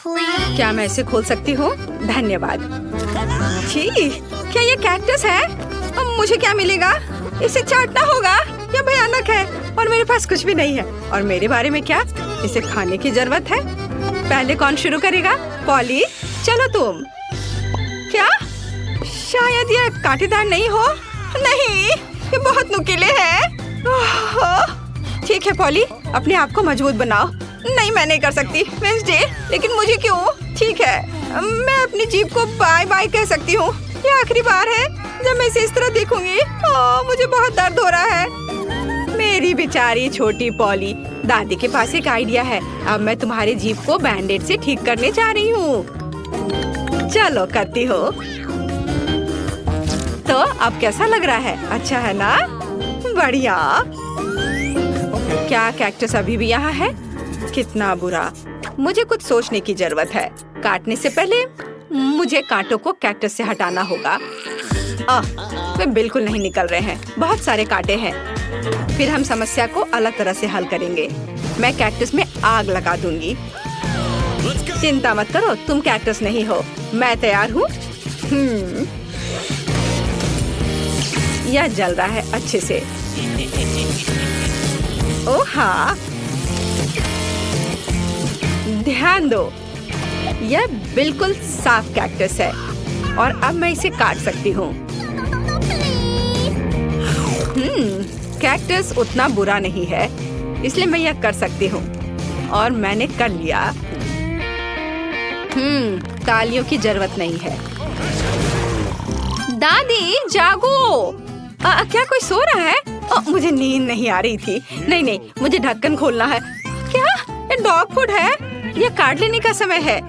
क्या मैं इसे खोल सकती हूँ? धन्यवाद। छी, क्या ये कैक्टस है? अब मुझे क्या मिलेगा? इसे चाटना होगा। यह भयानक है और मेरे पास कुछ भी नहीं है। और मेरे बारे में क्या? इसे खाने की जरूरत है। पहले कौन शुरू करेगा? पॉली, चलो तुम। क्या? शायद यह कांटेदार नहीं हो। नहीं, ये बहुत नुकीले हैं। ठीक है पॉली, अपने आप को मजबूत बनाओ। नहीं, मैं नहीं कर सकती वेडनेसडे, लेकिन मुझे क्यों? ठीक है, मैं अपनी जीभ को बाय बाय कह सकती हूँ। ये आखिरी बार है जब मैं इसे इस तरह देखूंगी। मुझे बहुत दर्द हो रहा है। मेरी बेचारी छोटी पॉली, दादी के पास एक आइडिया है। अब मैं तुम्हारी जीभ को बैंडेड से ठीक करने जा रही हूँ। चलो करती हो। तो अब कैसा लग रहा है? अच्छा है ना? बढ़िया। क्या कैक्टस अभी भी यहाँ है? कितना बुरा। मुझे कुछ सोचने की जरूरत है। काटने से पहले मुझे कांटों को कैक्टस से हटाना होगा। वे बिल्कुल नहीं निकल रहे हैं। बहुत सारे कांटे हैं। फिर हम समस्या को अलग तरह से हल करेंगे। मैं कैक्टस में आग लगा दूंगी। चिंता मत करो, तुम कैक्टस नहीं हो। मैं तैयार हूँ। यह जल रहा है अच्छे से। ओह हाँ, ध्यान दो, यह बिल्कुल साफ कैक्टस है और अब मैं इसे काट सकती हूँ। कैक्टस उतना बुरा नहीं है, इसलिए मैं यह कर सकती हूँ और मैंने कर लिया। तालियों की जरूरत नहीं है। दादी जागो। क्या कोई सो रहा है? मुझे नींद नहीं आ रही थी। नहीं, मुझे ढक्कन खोलना है। क्या ये डॉग फूड है? यह काट लेने का समय है।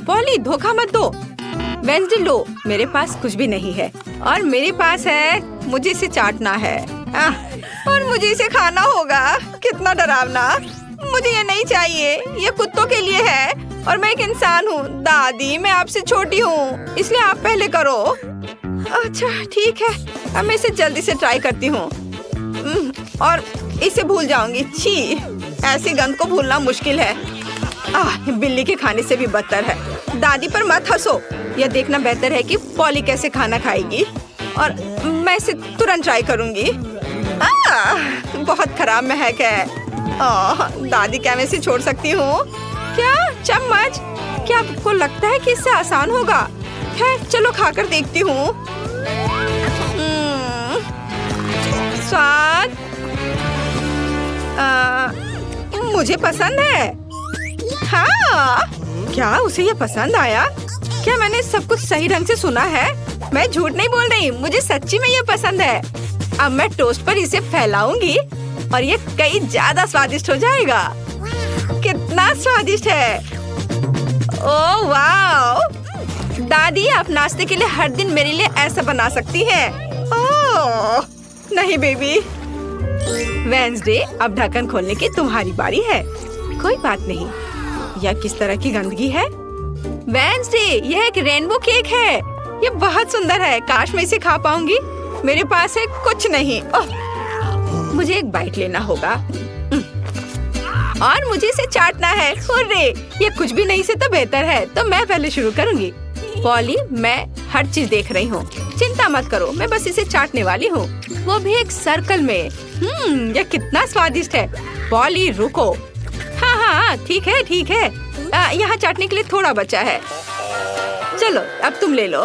पॉली, धोखा मत दो। वेडनेसडे लो, मेरे पास कुछ भी नहीं है और मेरे पास है। मुझे इसे चाटना है और मुझे इसे खाना होगा। कितना डरावना। मुझे ये नहीं चाहिए। ये कुत्तों के लिए है और मैं एक इंसान हूँ। दादी, मैं आपसे छोटी हूँ, इसलिए आप पहले करो। अच्छा ठीक है, अब मैं इसे जल्दी से ट्राई करती हूँ और इसे भूल जाऊंगी। छी, ऐसी गंध को भूलना मुश्किल है। बिल्ली के खाने से भी बदतर है। दादी पर मत हंसो। यह देखना बेहतर है कि पॉली कैसे खाना खाएगी और मैं इसे तुरंत ट्राई करूंगी। बहुत खराब महक है। दादी, क्या मैं इसे छोड़ सकती हूँ? क्या चम्मच? क्या आपको लगता है कि इससे आसान होगा? खैर चलो खाकर देखती हूँ। स्वाद मुझे पसंद है। हाँ, क्या उसे ये पसंद आया? क्या मैंने सब कुछ सही ढंग से सुना है? मैं झूठ नहीं बोल रही, मुझे सच्ची में ये पसंद है। अब मैं टोस्ट पर इसे फैलाऊंगी और ये कई ज्यादा स्वादिष्ट हो जाएगा। कितना स्वादिष्ट है। ओह वाह! दादी, आप नाश्ते के लिए हर दिन मेरे लिए ऐसा बना सकती हैं। ओह नहीं बेबी। वेडनेसडे, अब ढक्कन खोलने की तुम्हारी बारी है। कोई बात नहीं। यह किस तरह की गंदगी है? वेडनेसडे, यह एक रेनबो केक है। यह बहुत सुंदर है। काश मैं इसे खा पाऊंगी। मेरे पास है कुछ नहीं। मुझे एक बाइट लेना होगा और मुझे इसे चाटना है। हुर्रे! ये कुछ भी नहीं से तो बेहतर है। तो मैं पहले शुरू करूंगी। पॉली, मैं हर चीज देख रही हूँ। चिंता मत करो, मैं बस इसे चाटने वाली हूँ, वो भी एक सर्कल में। यह कितना स्वादिष्ट है। पॉली रुको। हाँ, ठीक है। यहाँ चाटने के लिए थोड़ा बचा है। चलो अब तुम ले लो।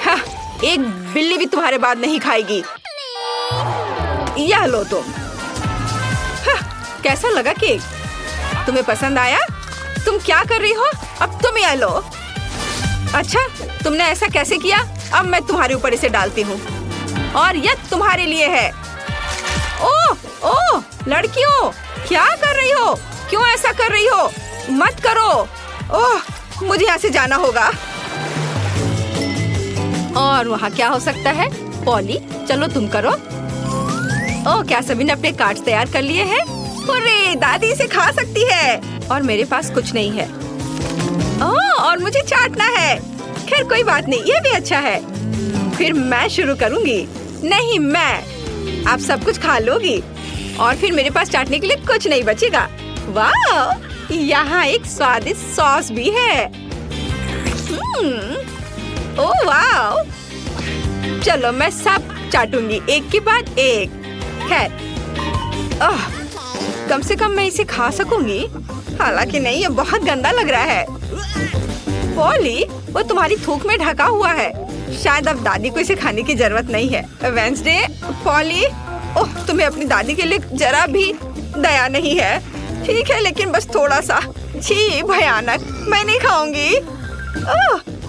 हाँ, एक बिल्ली भी तुम्हारे बाद नहीं खाएगी। यह लो तुम। हाँ, कैसा लगा केक? तुम्हें पसंद आया? तुम क्या कर रही हो? अब तुम यह लो। अच्छा, तुमने ऐसा कैसे किया? अब मैं तुम्हारे ऊपर इसे डालती हूँ और यह तुम्हारे लिए है। ओह, लड़कियों, क्या कर रही हो? क्यों ऐसा कर रही हो? मत करो। ओह, मुझे यहाँ से जाना होगा। और वहाँ क्या हो सकता है? पॉली, चलो तुम करो। ओह, क्या सभी ने अपने कार्ड्स तैयार कर लिए हैं? अरे, दादी इसे खा सकती है और मेरे पास कुछ नहीं है। और मुझे चाटना है। खैर कोई बात नहीं, ये भी अच्छा है। फिर मैं शुरू करूंगी। नहीं, मैं। आप सब कुछ खा लोगी और फिर मेरे पास चाटने के लिए कुछ नहीं बचेगा। वाह, यहाँ एक स्वादिष्ट सॉस भी है। ओह वाह! चलो मैं सब चाटूंगी एक के बाद एक। खैर, कम से कम मैं इसे खा सकूंगी। हालांकि नहीं, ये बहुत गंदा लग रहा है। पॉली, वो तुम्हारी थूक में ढका हुआ है। शायद अब दादी को इसे खाने की जरूरत नहीं है। वेंसडे, पॉली, ओह तुम्हें अपनी दादी के लिए जरा भी दया नहीं है। ठीक है, लेकिन बस थोड़ा सा। छी, भयानक, मैं नहीं खाऊंगी।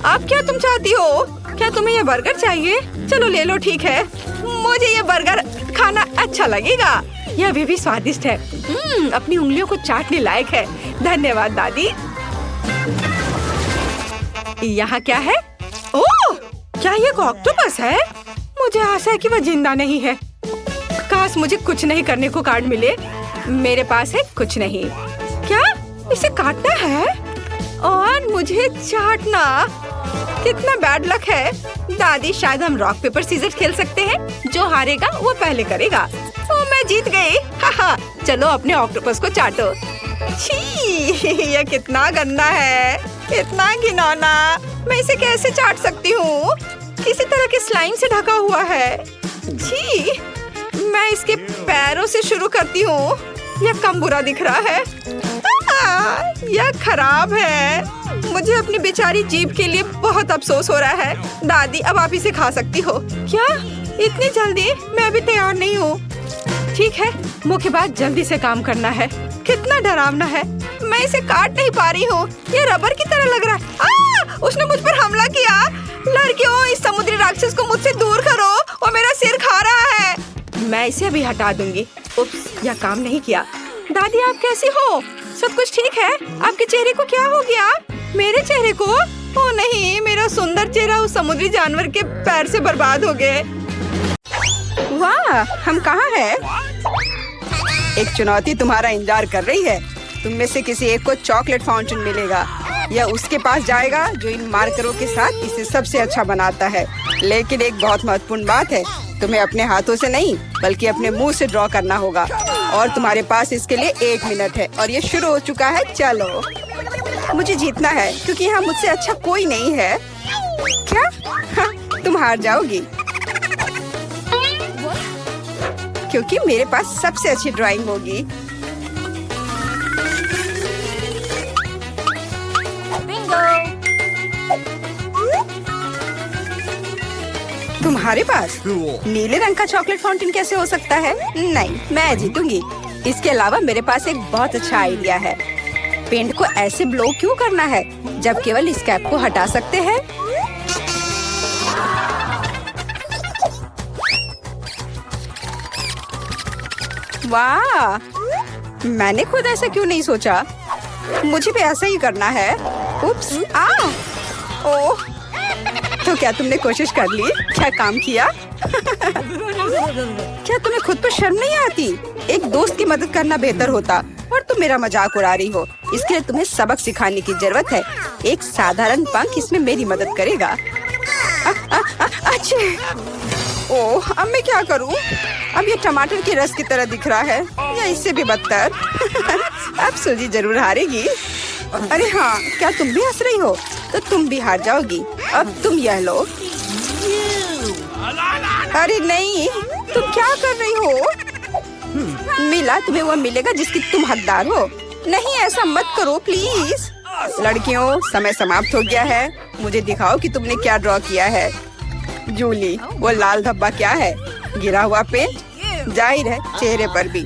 आप क्या तुम चाहती हो? क्या तुम्हें ये बर्गर चाहिए? चलो ले लो, ठीक है। मुझे ये बर्गर खाना अच्छा लगेगा। ये अभी भी स्वादिष्ट है। अपनी उंगलियों को चाटने लायक है। धन्यवाद दादी। यहाँ क्या है? ओह, क्या ये ऑक्टोपस है? मुझे आशा है कि वह जिंदा नहीं है। काश मुझे कुछ नहीं करने को कार्ड मिले। मेरे पास है कुछ नहीं। क्या इसे काटना है और मुझे चाटना? कितना बैड लक है। दादी, शायद हम रॉक पेपर सीजर खेल सकते हैं। जो हारेगा वो पहले करेगा। ओ, मैं जीत गई। हाहा, चलो अपने ऑक्टोपस को चाटो। छी, यह कितना गंदा है, इतना घिनौना। मैं इसे कैसे चाट सकती हूँ? किसी तरह के स्लाइम से ढका हुआ है। छी, मैं इसके पैरों से शुरू करती हूँ। यह कम बुरा दिख रहा है। यह खराब है। मुझे अपनी बेचारी जीभ के लिए बहुत अफसोस हो रहा है। दादी, अब आप इसे खा सकती हो। क्या इतनी जल्दी? मैं अभी तैयार नहीं हूँ। ठीक है, मुख्य बात जल्दी से काम करना है। कितना डरावना है। मैं इसे काट नहीं पा रही हूँ। ये रबर की तरह लग रहा है। उसने मुझ पर हमला किया। लड़कियों, इस समुद्री राक्षस को मुझसे दूर करो। वो मेरा सिर खा रहा है। मैं इसे अभी हटा दूंगी। उप्स, यह काम नहीं किया। दादी, आप कैसी हो? सब कुछ ठीक है? आपके चेहरे को क्या हो गया? मेरे चेहरे को? ओ नहीं, मेरा सुंदर चेहरा उस समुद्री जानवर के पैर से बर्बाद हो गए। वाह, हम कहाँ हैं? एक चुनौती तुम्हारा इंतजार कर रही है। तुम में से किसी एक को चॉकलेट फाउंटेन मिलेगा। यह उसके पास जाएगा जो इन मार्करों के साथ इसे सबसे अच्छा बनाता है। लेकिन एक बहुत महत्वपूर्ण बात है, तुम्हें अपने हाथों से नहीं बल्कि अपने मुंह से ड्रॉ करना होगा। और तुम्हारे पास इसके लिए 1 मिनट है। और ये शुरू हो चुका है। चलो, मुझे जीतना है क्योंकि यहाँ मुझसे अच्छा कोई नहीं है। क्या? हाँ, तुम हार जाओगी क्योंकि मेरे पास सबसे अच्छी ड्राइंग होगी। तुम्हारे पास नीले रंग का चॉकलेट फाउंटेन कैसे हो सकता है? नहीं, मैं जीतूंगी। इसके अलावा मेरे पास एक बहुत अच्छा आइडिया है। पेंट को ऐसे ब्लो क्यों करना है जब केवल इस कैप को हटा सकते हैं? वाह, मैंने खुद ऐसा क्यों नहीं सोचा? मुझे भी ऐसा ही करना है। उप्स, ओह, तो क्या तुमने कोशिश कर ली? क्या काम किया? क्या तुम्हें खुद पर शर्म नहीं आती? एक दोस्त की मदद करना बेहतर होता और तुम मेरा मजाक उड़ा रही हो। इसके लिए तुम्हें सबक सिखाने की जरूरत है। एक साधारण पंख इसमें मेरी मदद करेगा। अच्छे, ओह, अब मैं क्या करूं? अब ये टमाटर के रस की तरह दिख रहा है या इससे भी बदतर। अब सूजी जरूर हारेगी। अरे हाँ, क्या तुम भी हंस रही हो? तो तुम भी हार जाओगी। अब तुम यह लो। अरे नहीं, तुम क्या कर रही हो? मिला, तुम्हें वो मिलेगा जिसकी तुम हकदार हो। नहीं, ऐसा मत करो प्लीज। लड़कियों, समय समाप्त हो गया है। मुझे दिखाओ कि तुमने क्या ड्रॉ किया है। जूली, वो लाल धब्बा क्या है? गिरा हुआ पेंट? जाहिर है, चेहरे पर भी।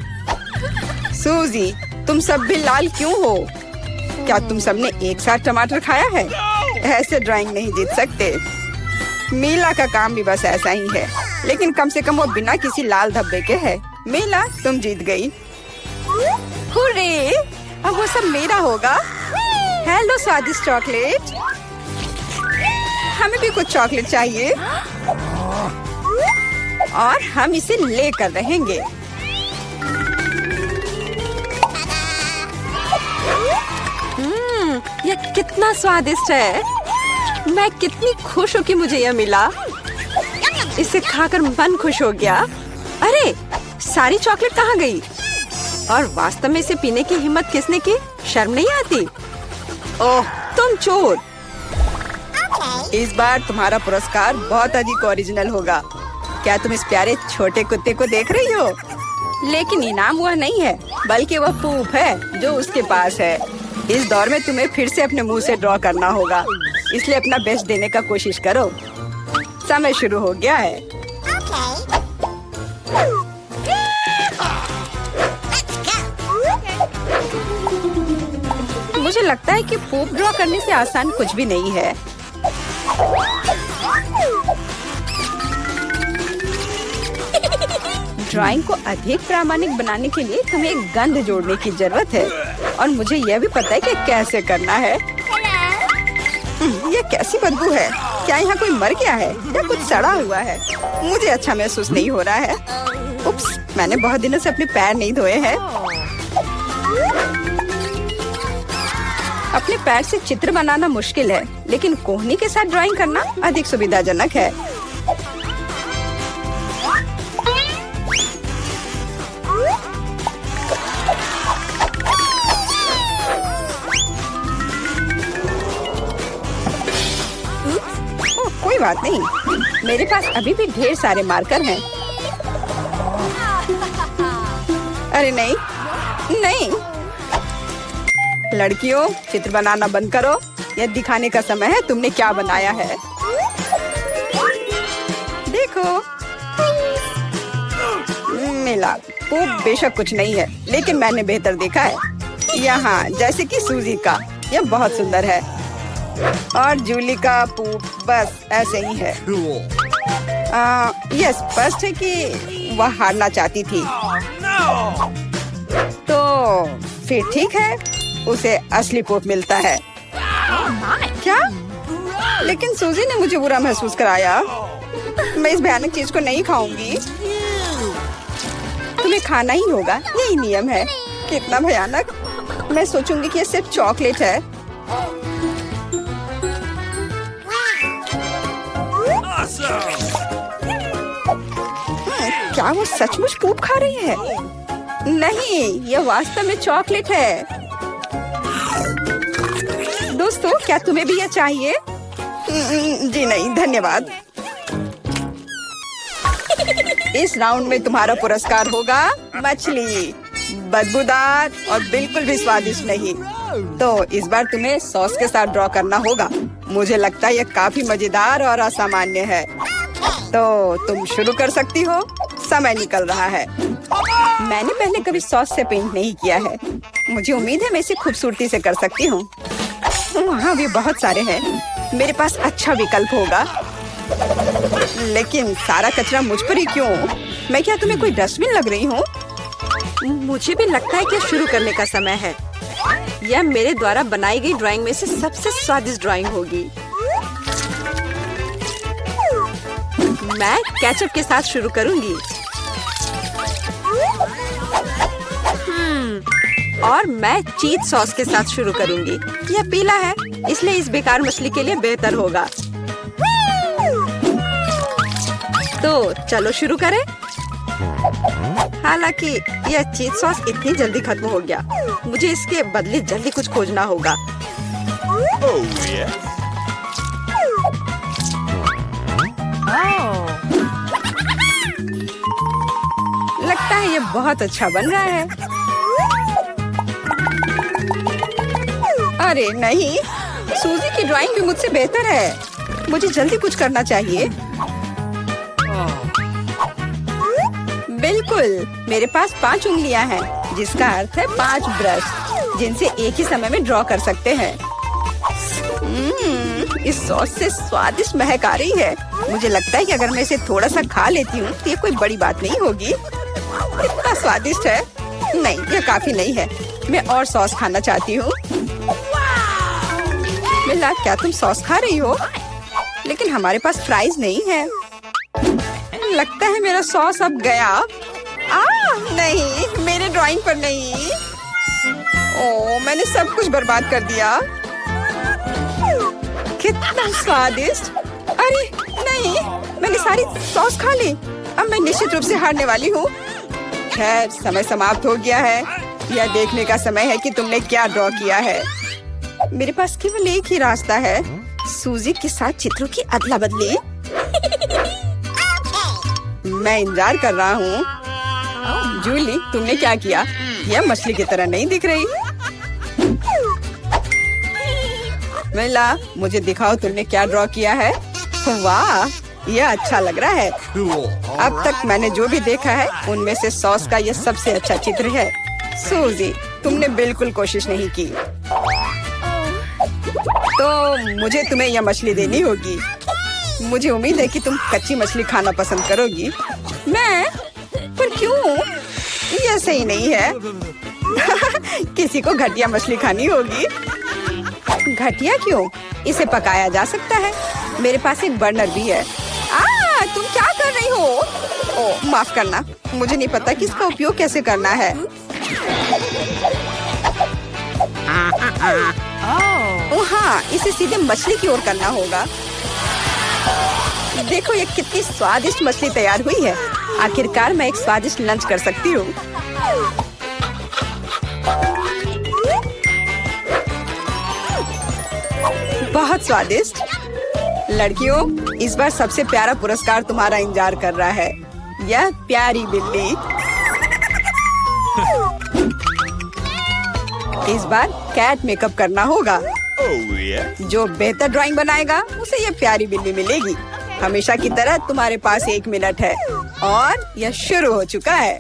सूजी, तुम सब भी लाल क्यों हो? क्या तुम सबने एक साथ टमाटर खाया है? ऐसे ड्राइंग नहीं जीत सकते। मीला का काम भी बस ऐसा ही है, लेकिन कम से कम वो बिना किसी लाल धब्बे के है। मीला, तुम जीत गई। हुर्रे, अब वो सब मेरा होगा। हेलो स्वादिष्ट चॉकलेट, हमें भी कुछ चॉकलेट चाहिए और हम इसे लेकर रहेंगे। यह कितना स्वादिष्ट है। मैं कितनी खुश हूँ कि मुझे यह मिला। इसे खाकर मन खुश हो गया। अरे, सारी चॉकलेट कहाँ गई? और वास्तव में इसे पीने की हिम्मत किसने की? शर्म नहीं आती? ओह, तुम चोर! इस बार तुम्हारा पुरस्कार बहुत अधिक ओरिजिनल होगा। क्या तुम इस प्यारे छोटे कुत्ते को देख रही हो? लेकिन इनाम वह नहीं है, बल्कि वह पूप है जो उसके पास है। इस दौर में तुम्हें फिर से अपने मुंह से ड्रॉ करना होगा, इसलिए अपना बेस्ट देने का कोशिश करो। समय शुरू हो गया है। मुझे लगता है कि पूप ड्रॉ करने से आसान कुछ भी नहीं है। ड्राइंग को अधिक प्रामाणिक बनाने के लिए तुम्हें एक गंध जोड़ने की जरूरत है, और मुझे यह भी पता है कि कैसे करना है। यह कैसी बदबू है? क्या यहाँ कोई मर गया है या कुछ सड़ा हुआ है? मुझे अच्छा महसूस नहीं हो रहा है। उप्स, मैंने बहुत दिनों से अपने पैर नहीं धोए हैं। अपने पैर से चित्र बनाना मुश्किल है, लेकिन कोहनी के साथ ड्राइंग करना अधिक सुविधाजनक है। कोई बात नहीं, मेरे पास अभी भी ढेर सारे मार्कर हैं। अरे नहीं, नहीं। लड़कियों, चित्र बनाना बंद करो। यह दिखाने का समय है तुमने क्या बनाया है। देखो, मिला। वो बेशक कुछ नहीं है, लेकिन मैंने बेहतर देखा है। यहाँ जैसे कि सूजी का, यह बहुत सुंदर है। और जूली का पूप बस ऐसे ही है। यह स्पष्ट है कि वह हारना चाहती थी। तो फिर ठीक है, उसे असली पूप मिलता है। क्या? लेकिन सूजी ने मुझे बुरा महसूस कराया। मैं इस भयानक चीज को नहीं खाऊंगी। तुम्हें खाना ही होगा, यही नियम है। कितना भयानक। मैं सोचूंगी कि यह सिर्फ चॉकलेट है। क्या वो सचमुच पूप खा रही है? नहीं, यह वास्तव में चॉकलेट है। दोस्तों, क्या तुम्हें भी यह चाहिए? जी नहीं, धन्यवाद। इस राउंड में तुम्हारा पुरस्कार होगा मछली, बदबूदार और बिल्कुल भी स्वादिष्ट नहीं। तो इस बार तुम्हें सॉस के साथ ड्रॉ करना होगा। मुझे लगता है यह काफी मजेदार और असामान्य है। तो तुम शुरू कर सकती हो, समय निकल रहा है। मैंने पहले कभी सॉस से पेंट नहीं किया है। मुझे उम्मीद है मैं इसे खूबसूरती से कर सकती हूँ। वहाँ भी बहुत सारे हैं। मेरे पास अच्छा विकल्प होगा। लेकिन सारा कचरा मुझ पर ही क्यों? मैं क्या तुम्हें कोई डस्टबिन लग रही हूँ? मुझे भी लगता है कि शुरू करने का समय है। यह मेरे द्वारा बनाई गई ड्राइंग में से सबसे स्वादिष्ट ड्राइंग होगी। मैं केचप के साथ शुरू करूंगी। और मैं चीज सॉस के साथ शुरू करूंगी। यह पीला है, इसलिए इस बेकार मछली के लिए बेहतर होगा। तो चलो शुरू करें। हालांकि यह चीज सॉस इतनी जल्दी खत्म हो गया, मुझे इसके बदले जल्दी कुछ खोजना होगा। लगता है यह बहुत अच्छा बन रहा है। अरे नहीं, सूजी की ड्राइंग भी मुझसे बेहतर है। मुझे जल्दी कुछ करना चाहिए। बिल्कुल, मेरे पास 5 उंगलियां हैं, जिसका अर्थ है 5 ब्रश, जिनसे एक ही समय में ड्रॉ कर सकते हैं। इस सॉस से स्वादिष्ट महक आ रही है। मुझे लगता है कि अगर मैं इसे थोड़ा सा खा लेती हूँ तो ये कोई बड़ी बात नहीं होगी। इतना स्वादिष्ट है। नहीं, यह काफी नहीं है। मैं और सॉस खाना चाहती हूँ। मिला, क्या तुम सॉस खा रही हो? लेकिन हमारे पास फ्राइज नहीं है। लगता है मेरा सॉस अब गया। नहीं, मेरे ड्राइंग पर नहीं। ओह, मैंने सब कुछ बर्बाद कर दिया। कितना स्वादिष्ट। अरे नहीं, मैंने सारी सॉस खा ली। अब मैं निश्चित रूप से हारने वाली हूँ। खैर, समय समाप्त हो गया है। यह देखने का समय है कि तुमने क्या ड्रॉ किया है। मेरे पास केवल एक ही रास्ता है, सूजी के साथ चित्रों की अदला बदली। मैं इंतजार कर रहा हूँ। जूली, तुमने क्या किया? यह मछली की तरह नहीं दिख रही। मिला, मुझे दिखाओ तुमने क्या ड्रॉ किया है। वाह, यह अच्छा लग रहा है। अब तक मैंने जो भी देखा है उनमें से सॉस का यह सबसे अच्छा चित्र है। सूजी, तुमने बिल्कुल कोशिश नहीं की, तो मुझे तुम्हें यह मछली देनी होगी। मुझे उम्मीद है कि तुम कच्ची मछली खाना पसंद करोगी। मैं? पर क्यों? यह सही नहीं है। किसी को घटिया मछली खानी होगी। घटिया क्यों? इसे पकाया जा सकता है। मेरे पास एक बर्नर भी है। तुम क्या कर रही हो? ओह, माफ करना, मुझे नहीं पता कि इसका उपयोग कैसे करना है। ओह हाँ, इसे सीधे मछली की ओर करना होगा। देखो ये कितनी स्वादिष्ट मछली तैयार हुई है। आखिरकार मैं एक स्वादिष्ट लंच कर सकती हूँ। बहुत स्वादिष्ट। लड़कियों, इस बार सबसे प्यारा पुरस्कार तुम्हारा इंतजार कर रहा है। यह प्यारी बिल्ली। इस बार कैट मेकअप करना होगा। जो बेहतर ड्राइंग बनाएगा उसे यह प्यारी बिल्ली मिलेगी। हमेशा की तरह तुम्हारे पास 1 मिनट है और यह शुरू हो चुका है।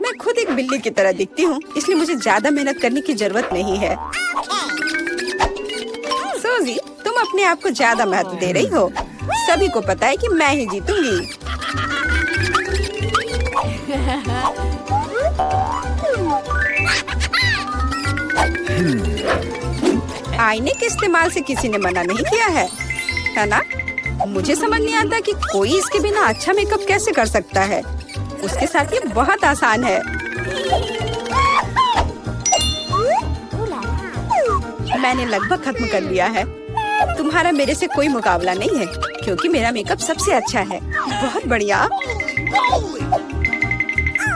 मैं खुद एक बिल्ली की तरह दिखती हूँ, इसलिए मुझे ज्यादा मेहनत करने की जरूरत नहीं है। सूजी, तुम अपने आप को ज्यादा महत्व दे रही हो। सभी को पता है कि मैं ही जीतूंगी। आईने के इस्तेमाल से किसी ने मना नहीं किया है ना? मुझे समझ नहीं आता कि कोई इसके बिना अच्छा मेकअप कैसे कर सकता है। उसके साथ ये बहुत आसान है। मैंने लगभग खत्म कर लिया है। तुम्हारा मेरे से कोई मुकाबला नहीं है, क्योंकि मेरा मेकअप सबसे अच्छा है। बहुत बढ़िया।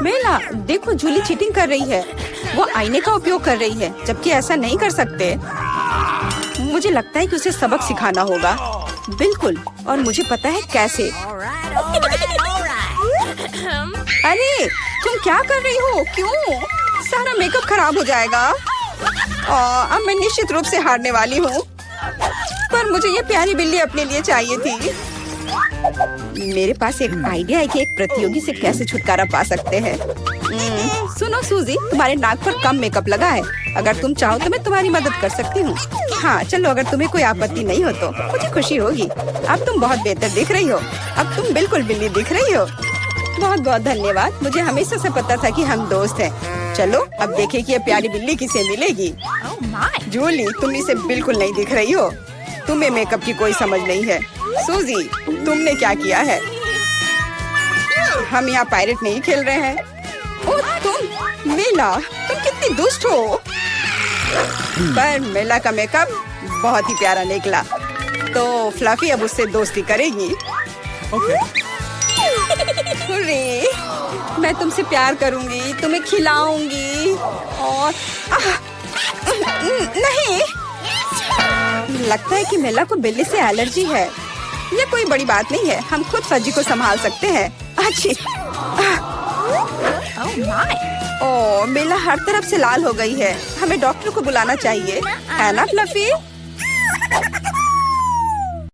मेला, देखो जूली चीटिंग कर रही है। वो आईने का उपयोग कर रही है, जबकि ऐसा नहीं कर सकते। मुझे लगता है कि उसे सबक सिखाना होगा। बिल्कुल, और मुझे पता है कैसे। अरे, तुम क्या कर रही हो? क्यों? सारा मेकअप खराब हो जाएगा। अब मैं निश्चित रूप से हारने वाली हूँ। पर मुझे ये प्यारी बिल्ली अपने लिए चाहिए थी। मेरे पास एक आइडिया है कि एक प्रतियोगी से कैसे छुटकारा पा सकते हैं। सुनो सूजी, तुम्हारे नाक पर कम मेकअप लगा है। अगर तुम चाहो तो मैं तुम्हारी मदद कर सकती हूँ। हाँ चलो, अगर तुम्हें कोई आपत्ति नहीं हो तो मुझे खुशी होगी। अब तुम बहुत बेहतर दिख रही हो। अब तुम बिल्कुल बिल्ली दिख रही हो। बहुत बहुत धन्यवाद। मुझे हमेशा से पता था कि हम दोस्त हैं। चलो अब देखें कि ये प्यारी बिल्ली किसे मिलेगी। जूली, तुम इसे बिल्कुल नहीं दिख रही हो। तुम्हें मेकअप की कोई समझ नहीं है। सूजी, तुमने क्या किया है? हम यहाँ पायरेट नहीं खेल रहे हैं। ओह तुम, मेला, तुम कितनी दुष्ट हो। पर मेला का मेकअप बहुत ही प्यारा निकला, तो फ्लफी अब उससे दोस्ती करेगी। हुर्रे, मैं तुमसे प्यार करूंगी, तुम्हें खिलाऊंगी और नहीं, लगता है कि मेला को बिल्ली से एलर्जी है। ये कोई बड़ी बात नहीं है, हम खुद फज्जी को संभाल सकते हैं। अच्छी। ओह, मेला हर तरफ से लाल हो गई है। हमें डॉक्टर को बुलाना चाहिए, है ना फ्लफी?